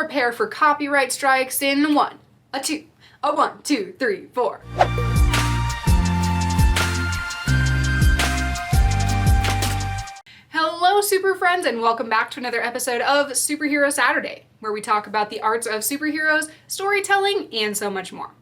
prepare for copyright strikes in one, a two, a 1, 2, 3, 4. Hello, super friends, and welcome back to another episode of Superhero Saturday, where we talk about the arts of superheroes, storytelling, and so much more.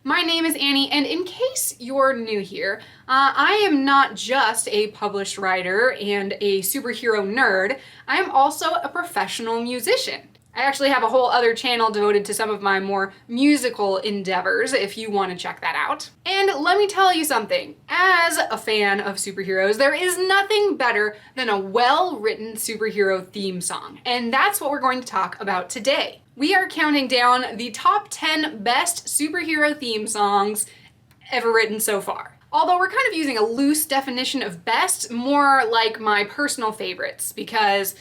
My name is Annie, and in case you're new here, I am not just a published writer and a superhero nerd, I am also a professional musician. I actually have a whole other channel devoted to some of my more musical endeavors if you want to check that out. And let me tell you something, as a fan of superheroes, there is nothing better than a well-written superhero theme song. And that's what we're going to talk about today. We are counting down the top 10 best superhero theme songs ever written so far. Although we're kind of using a loose definition of best, more like my personal favorites, because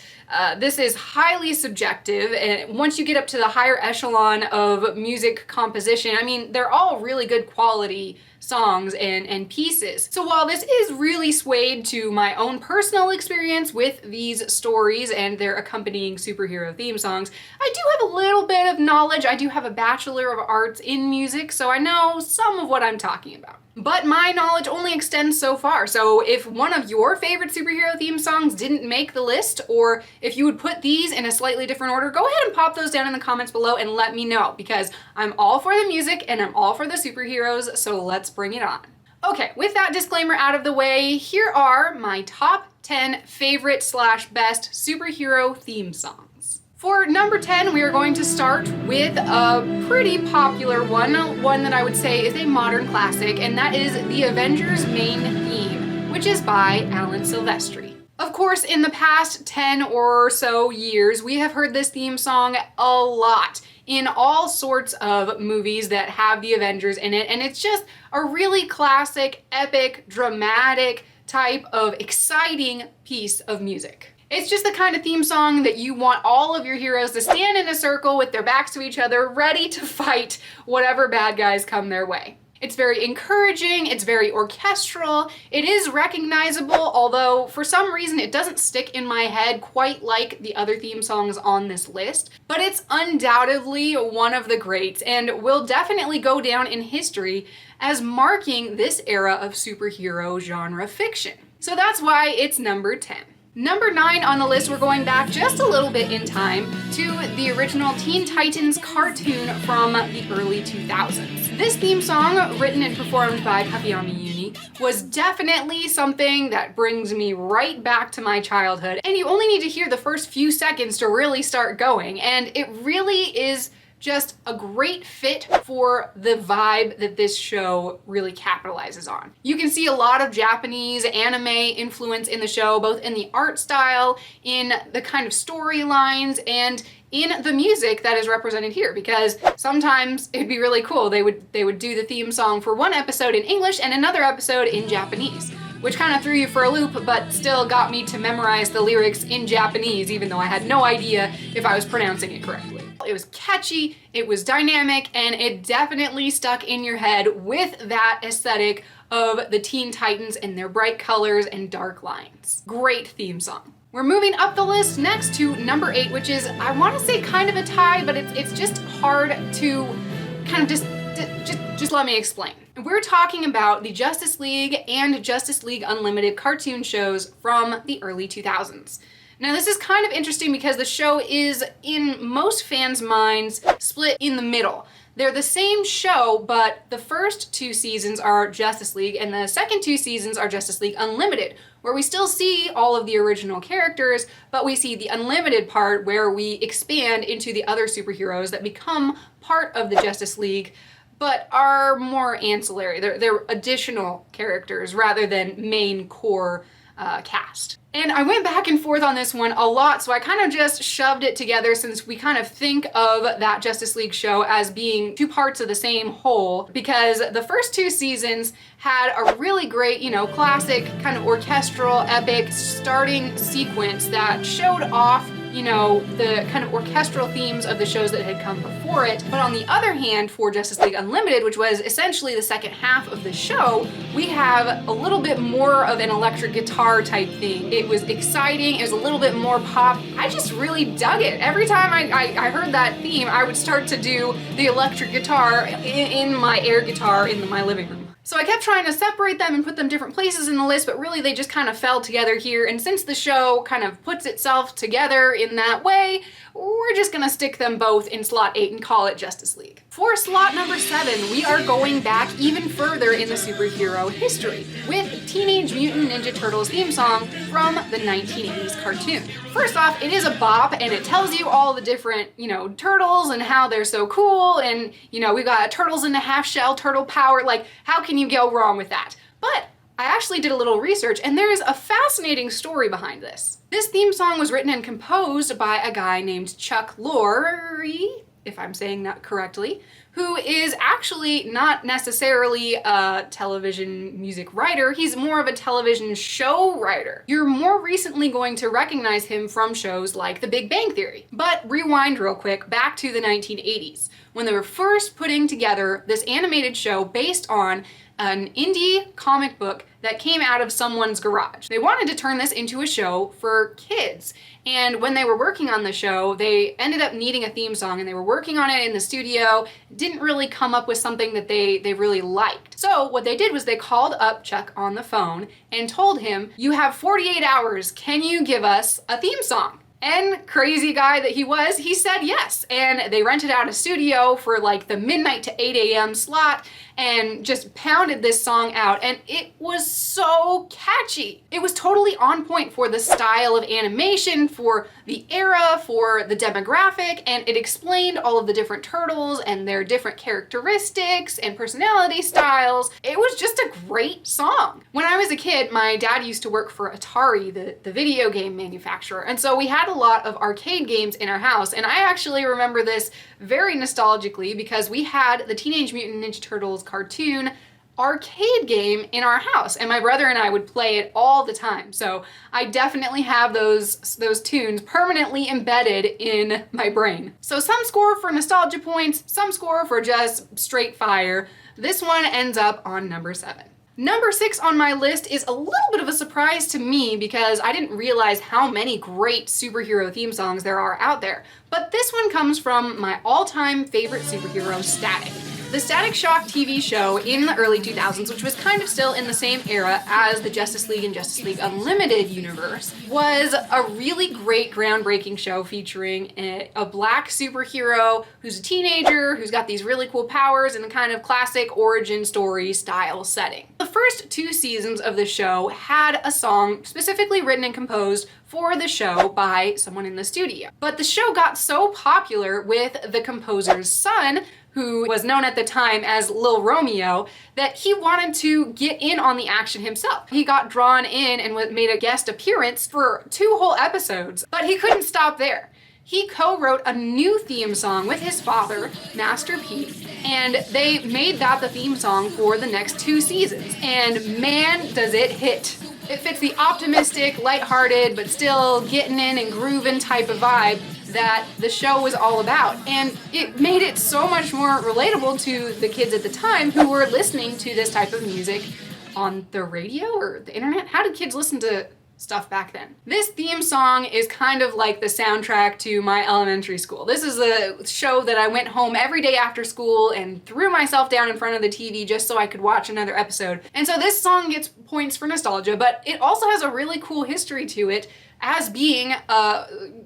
this is highly subjective, and once you get up to the higher echelon of music composition, I mean, they're all really good quality songs and pieces. So while this is really swayed to my own personal experience with these stories and their accompanying superhero theme songs, I do have a little bit of knowledge. I do have a Bachelor of Arts in music, so I know some of what I'm talking about. But my knowledge only extends so far, so if one of your favorite superhero theme songs didn't make the list, or if you would put these in a slightly different order, go ahead and pop those down in the comments below and let me know, because I'm all for the music and I'm all for the superheroes, so let's bring it on. Okay, with that disclaimer out of the way, here are my top 10 favorite / best superhero theme songs. For number 10, we are going to start with a pretty popular one that I would say is a modern classic, and that is the Avengers main theme, which is by Alan Silvestri. Of course, in the past 10 or so years, we have heard this theme song a lot in all sorts of movies that have the Avengers in it, and it's just a really classic, epic, dramatic type of exciting piece of music. It's just the kind of theme song that you want all of your heroes to stand in a circle with their backs to each other, ready to fight whatever bad guys come their way. It's very encouraging, it's very orchestral, it is recognizable, although for some reason it doesn't stick in my head quite like the other theme songs on this list, but it's undoubtedly one of the greats and will definitely go down in history as marking this era of superhero genre fiction. So that's why it's number 10. Number 9 on the list, we're going back just a little bit in time to the original Teen Titans cartoon from the early 2000s. This theme song, written and performed by Kakeyami Uni, was definitely something that brings me right back to my childhood, and you only need to hear the first few seconds to really start going, and it really is just a great fit for the vibe that this show really capitalizes on. You can see a lot of Japanese anime influence in the show, both in the art style, in the kind of storylines, and in the music that is represented here, because sometimes it'd be really cool. They would do the theme song for one episode in English and another episode in Japanese, which kind of threw you for a loop, but still got me to memorize the lyrics in Japanese, even though I had no idea if I was pronouncing it correctly. It was catchy, it was dynamic, and it definitely stuck in your head with that aesthetic of the Teen Titans and their bright colors and dark lines. Great theme song. We're moving up the list next to number 8, which is, I want to say kind of a tie, but it's just hard to kind of just let me explain. We're talking about the Justice League and Justice League Unlimited cartoon shows from the early 2000s. Now this is kind of interesting because the show is, in most fans' minds, split in the middle. They're the same show, but the first 2 seasons are Justice League and the second 2 seasons are Justice League Unlimited, where we still see all of the original characters, but we see the Unlimited part where we expand into the other superheroes that become part of the Justice League, but are more ancillary. They're additional characters rather than main core cast. And I went back and forth on this one a lot, so I kind of just shoved it together since we kind of think of that Justice League show as being 2 parts of the same whole, because the first 2 seasons had a really great, classic kind of orchestral, epic starting sequence that showed off, you know, the kind of orchestral themes of the shows that had come before it. But on the other hand, for Justice League Unlimited, which was essentially the second half of the show, we have a little bit more of an electric guitar type thing. It was exciting, it was a little bit more pop. I just really dug it. Every time I heard that theme, I would start to do the electric guitar in my air guitar in my living room. So I kept trying to separate them and put them different places in the list, but really they just kind of fell together here. And since the show kind of puts itself together in that way, we're just gonna stick them both in slot 8 and call it Justice League. For slot number 7, we are going back even further in the superhero history with Teenage Mutant Ninja Turtles theme song from the 1980s cartoon. First off, it is a bop and it tells you all the different, you know, turtles and how they're so cool, and, you know, we got turtles in a half shell, turtle power, like, how can you go wrong with that? But I actually did a little research and there is a fascinating story behind this. This theme song was written and composed by a guy named Chuck Lorre, if I'm saying that correctly, who is actually not necessarily a television music writer, he's more of a television show writer. You're more recently going to recognize him from shows like The Big Bang Theory. But rewind real quick, back to the 1980s, when they were first putting together this animated show based on an indie comic book that came out of someone's garage. They wanted to turn this into a show for kids. And when they were working on the show, they ended up needing a theme song and they were working on it in the studio, didn't really come up with something that they really liked. So what they did was they called up Chuck on the phone and told him, "You have 48 hours, can you give us a theme song?" And crazy guy that he was, he said yes. And they rented out a studio for like the midnight to 8 a.m. slot and just pounded this song out, and it was so catchy. It was totally on point for the style of animation, for the era, for the demographic, and it explained all of the different turtles and their different characteristics and personality styles. It was just a great song. When I was a kid, my dad used to work for Atari, the video game manufacturer, and so we had a lot of arcade games in our house, and I actually remember this very nostalgically because we had the Teenage Mutant Ninja Turtles cartoon arcade game in our house, and my brother and I would play it all the time. So I definitely have those tunes permanently embedded in my brain. So some score for nostalgia points, some score for just straight fire. This one ends up on number 7. Number 6 on my list is a little bit of a surprise to me because I didn't realize how many great superhero theme songs there are out there. But this one comes from my all-time favorite superhero, Static. The Static Shock TV show in the early 2000s, which was kind of still in the same era as the Justice League and Justice League Unlimited universe, was a really great groundbreaking show featuring a black superhero who's a teenager, who's got these really cool powers in a kind of classic origin story style setting. The first 2 seasons of the show had a song specifically written and composed for the show by someone in the studio. But the show got so popular with the composer's son, who was known at the time as Lil Romeo, that he wanted to get in on the action himself. He got drawn in and made a guest appearance for 2 whole episodes, but he couldn't stop there. He co-wrote a new theme song with his father, Master P, and they made that the theme song for the next 2 seasons. And man, does it hit. It fits the optimistic, lighthearted, but still getting in and grooving type of vibe that the show was all about. And it made it so much more relatable to the kids at the time who were listening to this type of music on the radio or the internet. How did kids listen to stuff back then? This theme song is kind of like the soundtrack to my elementary school. This is a show that I went home every day after school and threw myself down in front of the TV just so I could watch another episode. And so this song gets points for nostalgia, but it also has a really cool history to it as being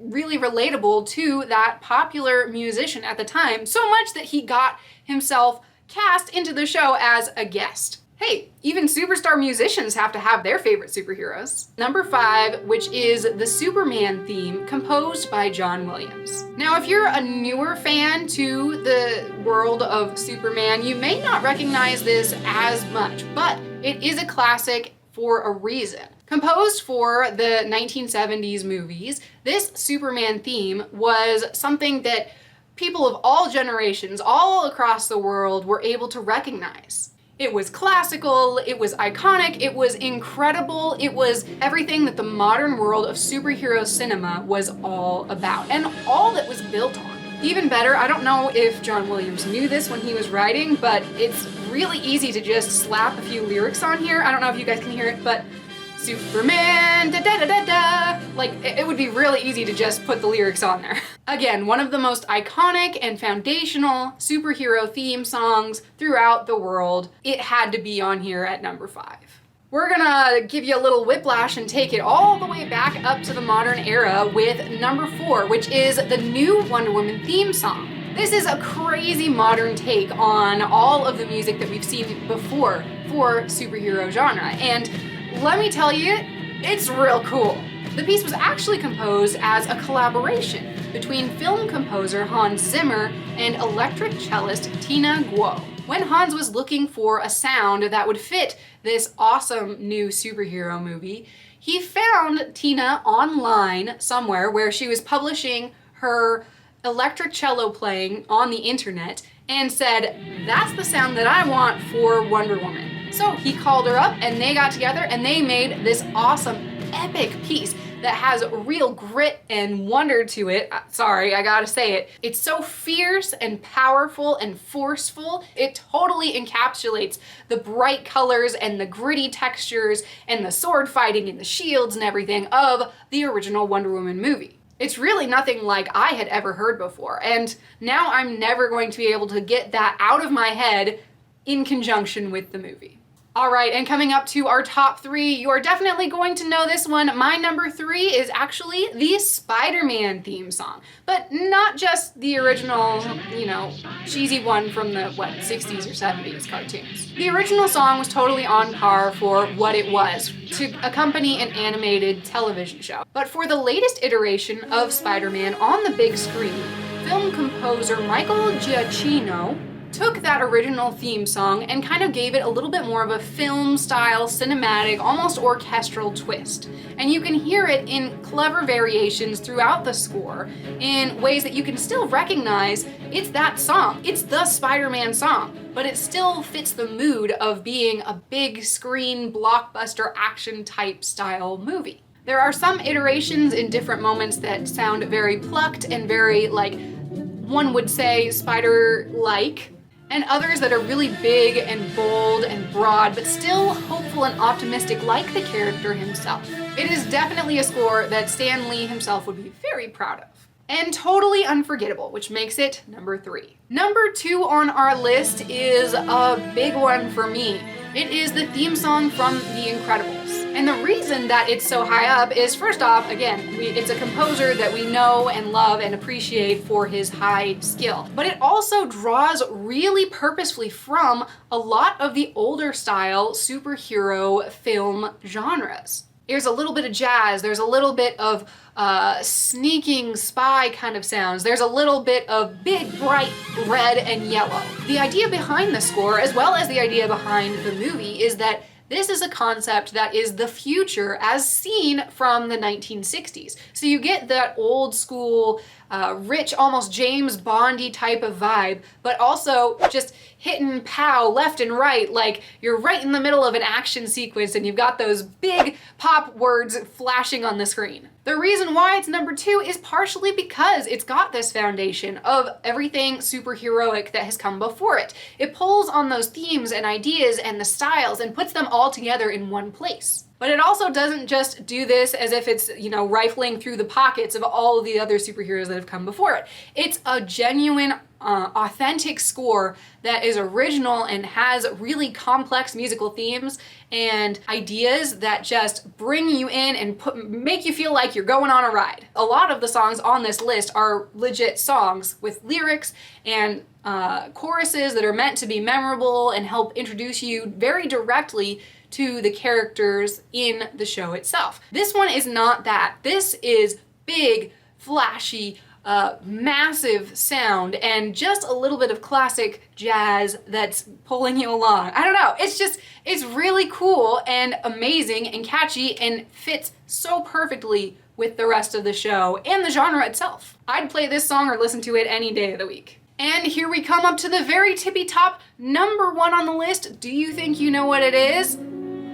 really relatable to that popular musician at the time, so much that he got himself cast into the show as a guest. Hey, even superstar musicians have to have their favorite superheroes. Number 5, which is the Superman theme composed by John Williams. Now, if you're a newer fan to the world of Superman, you may not recognize this as much, but it is a classic for a reason. Composed for the 1970s movies, this Superman theme was something that people of all generations, all across the world, were able to recognize. It was classical, it was iconic, it was incredible, it was everything that the modern world of superhero cinema was all about, and all that was built on. Even better, I don't know if John Williams knew this when he was writing, but it's really easy to just slap a few lyrics on here. I don't know if you guys can hear it, but Superman, da da da da da. Like, it would be really easy to just put the lyrics on there. Again, one of the most iconic and foundational superhero theme songs throughout the world. It had to be on here at number 5. We're gonna give you a little whiplash and take it all the way back up to the modern era with number 4, which is the new Wonder Woman theme song. This is a crazy modern take on all of the music that we've seen before for superhero genre, and let me tell you, it's real cool. The piece was actually composed as a collaboration between film composer Hans Zimmer and electric cellist Tina Guo. When Hans was looking for a sound that would fit this awesome new superhero movie, he found Tina online somewhere where she was publishing her electric cello playing on the internet and said, "That's the sound that I want for Wonder Woman." So he called her up and they got together and they made this awesome, epic piece that has real grit and wonder to it. Sorry, I gotta say it. It's so fierce and powerful and forceful. It totally encapsulates the bright colors and the gritty textures and the sword fighting and the shields and everything of the original Wonder Woman movie. It's really nothing like I had ever heard before, and now I'm never going to be able to get that out of my head in conjunction with the movie. All right, and coming up to our top 3, you are definitely going to know this one. My number 3 is actually the Spider-Man theme song, but not just the original, cheesy one from the, 60s or 70s cartoons. The original song was totally on par for what it was, to accompany an animated television show. But for the latest iteration of Spider-Man on the big screen, film composer Michael Giacchino took that original theme song and kind of gave it a little bit more of a film-style, cinematic, almost orchestral twist. And you can hear it in clever variations throughout the score in ways that you can still recognize it's that song. It's the Spider-Man song, but it still fits the mood of being a big screen, blockbuster, action-type style movie. There are some iterations in different moments that sound very plucked and very, one would say, Spider-like, and others that are really big and bold and broad, but still hopeful and optimistic like the character himself. It is definitely a score that Stan Lee himself would be very proud of. And totally unforgettable, which makes it number 3. Number 2 on our list is a big one for me. It is the theme song from The Incredibles. And the reason that it's so high up is, first off, again, it's a composer that we know and love and appreciate for his high skill. But it also draws really purposefully from a lot of the older style superhero film genres. There's a little bit of jazz, there's a little bit of sneaking spy kind of sounds, there's a little bit of big, bright red and yellow. The idea behind the score, as well as the idea behind the movie, is that this is a concept that is the future as seen from the 1960s. So you get that old school, rich, almost James Bondy type of vibe, but also just hitting pow left and right, like you're right in the middle of an action sequence and you've got those big pop words flashing on the screen. The reason why it's number 2 is partially because it's got this foundation of everything superheroic that has come before it. It pulls on those themes and ideas and the styles and puts them all together in one place. But it also doesn't just do this as if it's, rifling through the pockets of all of the other superheroes that have come before it. It's a genuine, authentic score that is original and has really complex musical themes and ideas that just bring you in and make you feel like you're going on a ride. A lot of the songs on this list are legit songs with lyrics and choruses that are meant to be memorable and help introduce you very directly to the characters in the show itself. This one is not that. This is big, flashy, massive sound and just a little bit of classic jazz that's pulling you along. I don't know, it's really cool and amazing and catchy and fits so perfectly with the rest of the show and the genre itself. I'd play this song or listen to it any day of the week. And here we come up to the very tippy top, number 1 on the list. Do you think you know what it is?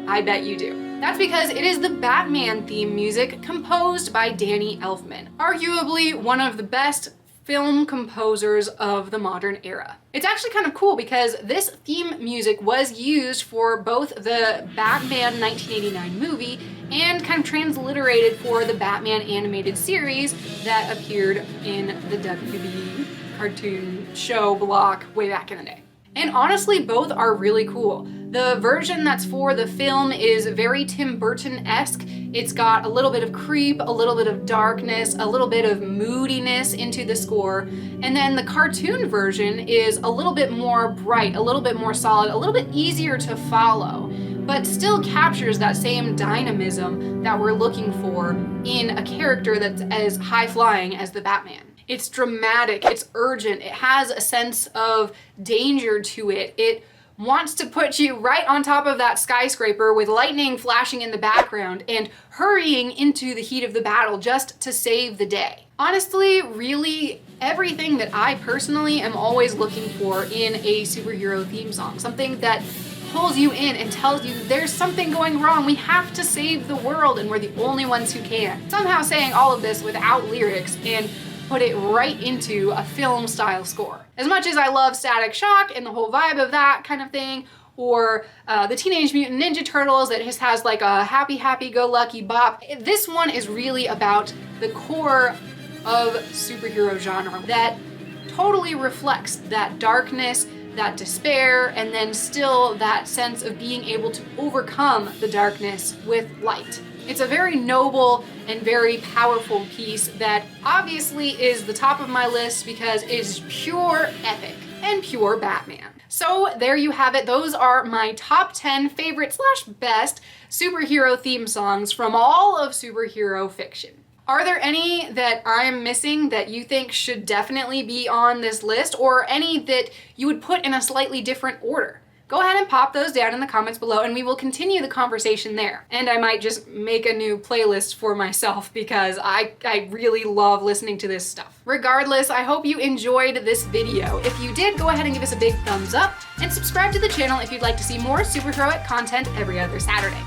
I bet you do. That's because it is the Batman theme music composed by Danny Elfman, arguably one of the best film composers of the modern era. It's actually kind of cool because this theme music was used for both the Batman 1989 movie and kind of transliterated for the Batman animated series that appeared in the WB cartoon show block way back in the day. And honestly, both are really cool. The version that's for the film is very Tim Burton-esque. It's got a little bit of creep, a little bit of darkness, a little bit of moodiness into the score. And then the cartoon version is a little bit more bright, a little bit more solid, a little bit easier to follow, but still captures that same dynamism that we're looking for in a character that's as high-flying as the Batman. It's dramatic, it's urgent, it has a sense of danger to it. It wants to put you right on top of that skyscraper with lightning flashing in the background and hurrying into the heat of the battle just to save the day. Honestly, really, everything that I personally am always looking for in a superhero theme song. Something that pulls you in and tells you there's something going wrong, we have to save the world and we're the only ones who can. Somehow saying all of this without lyrics and put it right into a film style score. As much as I love Static Shock and the whole vibe of that kind of thing, or the Teenage Mutant Ninja Turtles that just has like a happy-go-lucky bop, this one is really about the core of superhero genre that totally reflects that darkness, that despair, and then still that sense of being able to overcome the darkness with light. It's a very noble and very powerful piece that obviously is the top of my list because it is pure epic and pure Batman. So there you have it. Those are my top 10 favorite / best superhero theme songs from all of superhero fiction. Are there any that I'm missing that you think should definitely be on this list, or any that you would put in a slightly different order? Go ahead and pop those down in the comments below and we will continue the conversation there. And I might just make a new playlist for myself because I really love listening to this stuff. Regardless, I hope you enjoyed this video. If you did, go ahead and give us a big thumbs up and subscribe to the channel if you'd like to see more superheroic content every other Saturday.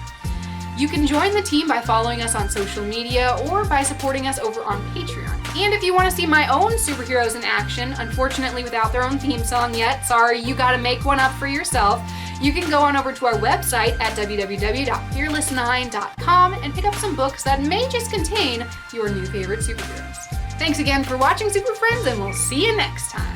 You can join the team by following us on social media or by supporting us over on Patreon. And if you want to see my own superheroes in action, unfortunately without their own theme song yet, sorry, you gotta make one up for yourself, you can go on over to our website at www.fearless9.com and pick up some books that may just contain your new favorite superheroes. Thanks again for watching, Super Friends, and we'll see you next time.